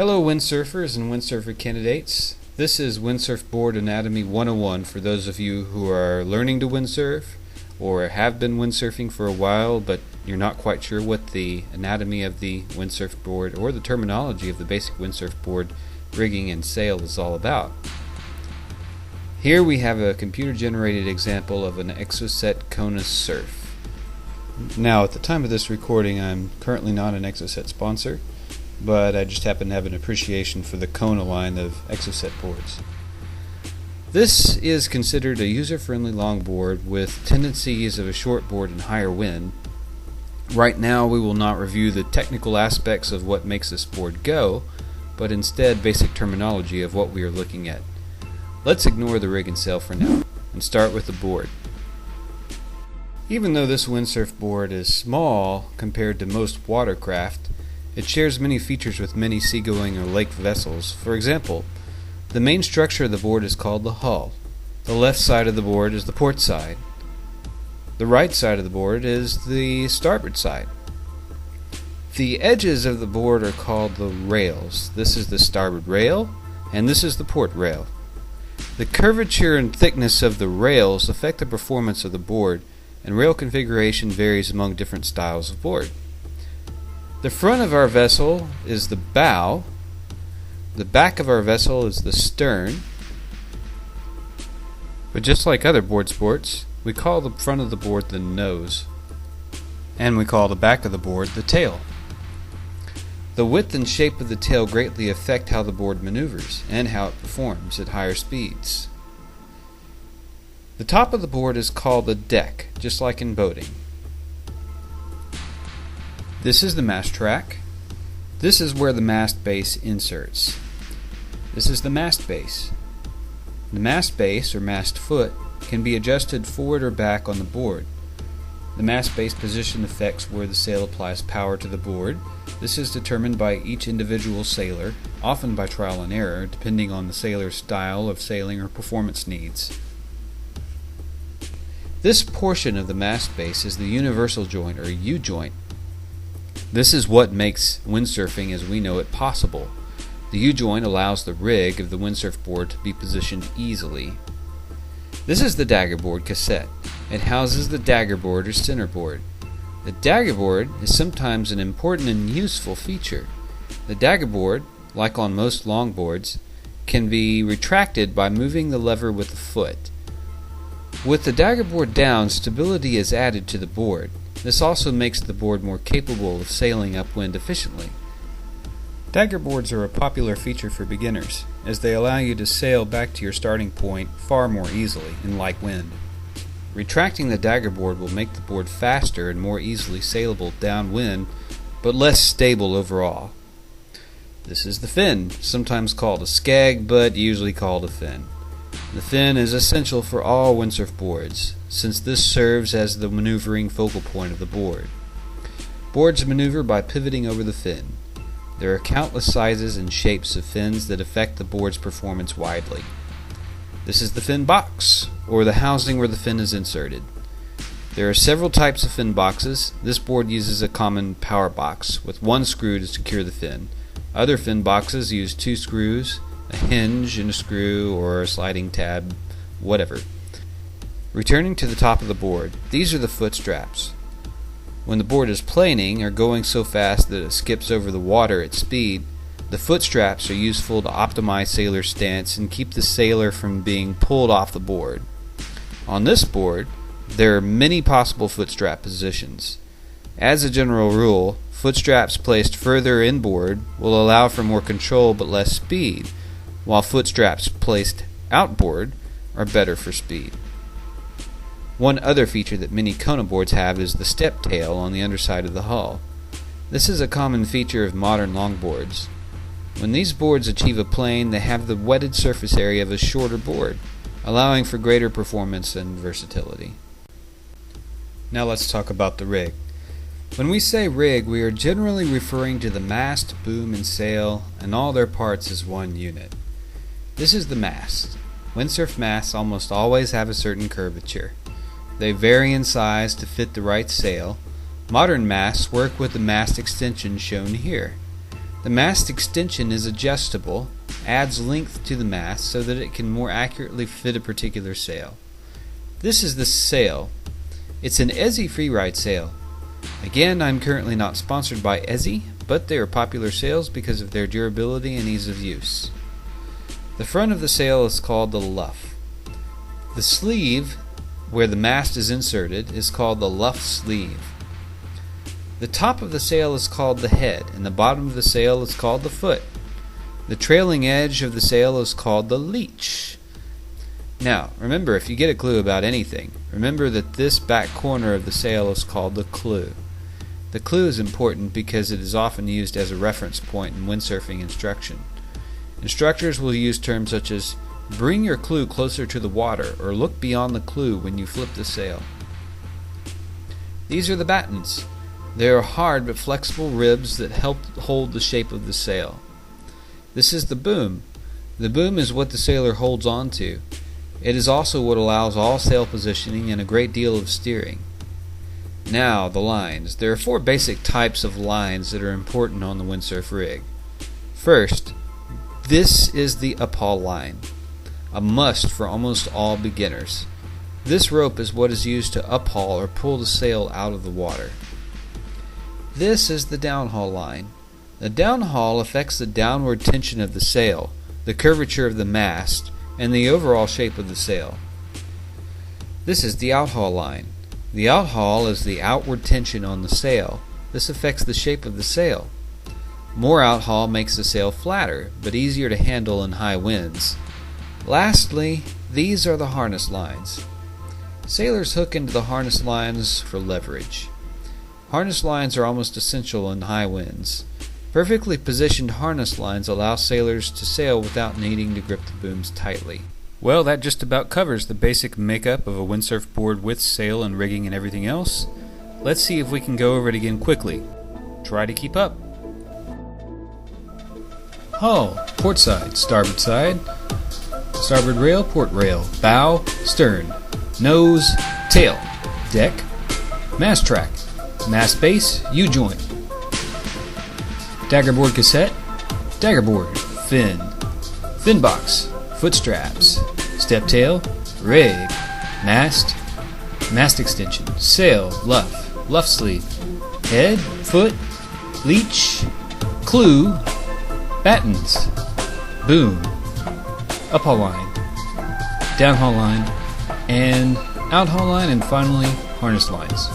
Hello windsurfers and windsurfer candidates. This is Windsurf Board Anatomy 101 for those of you who are learning to windsurf or have been windsurfing for a while but you're not quite sure what the anatomy of the windsurf board or the terminology of the basic windsurf board rigging and sail is all about. Here we have a computer generated example of an Exocet Kona surf. Now at the time of this recording I'm currently not an Exocet sponsor, but I just happen to have an appreciation for the Kona line of Exocet boards. This is considered a user-friendly longboard with tendencies of a short board and higher wind. Right now we will not review the technical aspects of what makes this board go, but instead basic terminology of what we are looking at. Let's ignore the rig and sail for now and start with the board. Even though this windsurf board is small compared to most watercraft, it shares many features with many seagoing or lake vessels. For example, the main structure of the board is called the hull. The left side of the board is the port side. The right side of the board is the starboard side. The edges of the board are called the rails. This is the starboard rail, and this is the port rail. The curvature and thickness of the rails affect the performance of the board, and rail configuration varies among different styles of board. The front of our vessel is the bow, the back of our vessel is the stern, but just like other board sports, we call the front of the board the nose, and we call the back of the board the tail. The width and shape of the tail greatly affect how the board maneuvers and how it performs at higher speeds. The top of the board is called the deck, just like in boating. This is the mast track. This is where the mast base inserts. This is the mast base. The mast base, or mast foot, can be adjusted forward or back on the board. The mast base position affects where the sail applies power to the board. This is determined by each individual sailor, often by trial and error, depending on the sailor's style of sailing or performance needs. This portion of the mast base is the universal joint, or U-joint. This is what makes windsurfing as we know it possible. The U-joint allows the rig of the windsurf board to be positioned easily. This is the daggerboard cassette. It houses the daggerboard or centerboard. The daggerboard is sometimes an important and useful feature. The daggerboard, like on most longboards, can be retracted by moving the lever with the foot. With the daggerboard down, stability is added to the board. This also makes the board more capable of sailing upwind efficiently. Daggerboards are a popular feature for beginners, as they allow you to sail back to your starting point far more easily in light wind. Retracting the daggerboard will make the board faster and more easily sailable downwind, but less stable overall. This is the fin, sometimes called a skeg, but usually called a fin. The fin is essential for all windsurf boards, since this serves as the maneuvering focal point of the board. Boards maneuver by pivoting over the fin. There are countless sizes and shapes of fins that affect the board's performance widely. This is the fin box, or the housing where the fin is inserted. There are several types of fin boxes. This board uses a common power box with one screw to secure the fin. Other fin boxes use two screws, a hinge and a screw, or a sliding tab, whatever. Returning to the top of the board, these are the foot straps. When the board is planing or going so fast that it skips over the water at speed, the foot straps are useful to optimize sailor stance and keep the sailor from being pulled off the board. On this board, there are many possible foot strap positions. As a general rule, foot straps placed further inboard will allow for more control but less speed, while foot straps placed outboard are better for speed. One other feature that many Kona boards have is the step tail on the underside of the hull. This is a common feature of modern longboards. When these boards achieve a plane, they have the wetted surface area of a shorter board, allowing for greater performance and versatility. Now let's talk about the rig. When we say rig, we are generally referring to the mast, boom, and sail, and all their parts as one unit. This is the mast. Windsurf masts almost always have a certain curvature. They vary in size to fit the right sail. Modern masts work with the mast extension shown here. The mast extension is adjustable, adds length to the mast so that it can more accurately fit a particular sail. This is the sail. It's an Ezzy Freeride sail. Again, I'm currently not sponsored by Ezzy, but they are popular sails because of their durability and ease of use. The front of the sail is called the luff. The sleeve, where the mast is inserted, is called the luff sleeve. The top of the sail is called the head, and the bottom of the sail is called the foot. The trailing edge of the sail is called the leech. Now, remember, if you get a clue about anything, remember that this back corner of the sail is called the clew. The clew is important because it is often used as a reference point in windsurfing instruction. Instructors will use terms such as bring your clew closer to the water or look beyond the clew when you flip the sail. These are the battens. They are hard but flexible ribs that help hold the shape of the sail. This is the boom. The boom is what the sailor holds on to. It is also what allows all sail positioning and a great deal of steering. Now, the lines. There are 4 basic types of lines that are important on the windsurf rig. First, this is the uphaul line, a must for almost all beginners. This rope is what is used to uphaul or pull the sail out of the water. This is the downhaul line. The downhaul affects the downward tension of the sail, the curvature of the mast, and the overall shape of the sail. This is the outhaul line. The outhaul is the outward tension on the sail. This affects the shape of the sail. More outhaul makes the sail flatter, but easier to handle in high winds. Lastly, these are the harness lines. Sailors hook into the harness lines for leverage. Harness lines are almost essential in high winds. Perfectly positioned harness lines allow sailors to sail without needing to grip the booms tightly. Well, that just about covers the basic makeup of a windsurf board with sail and rigging and everything else. Let's see if we can go over it again quickly. Try to keep up. Hull, port side, starboard side, starboard rail, port rail, bow, stern, nose, tail, deck, mast track, mast base, U-joint, daggerboard cassette, daggerboard, fin, fin box, foot straps, step tail, rig, mast, mast extension, sail, luff, luff sleeve, head, foot, leech, clew, battens, boom, uphaul line, downhaul line, and outhaul line, and finally harness lines.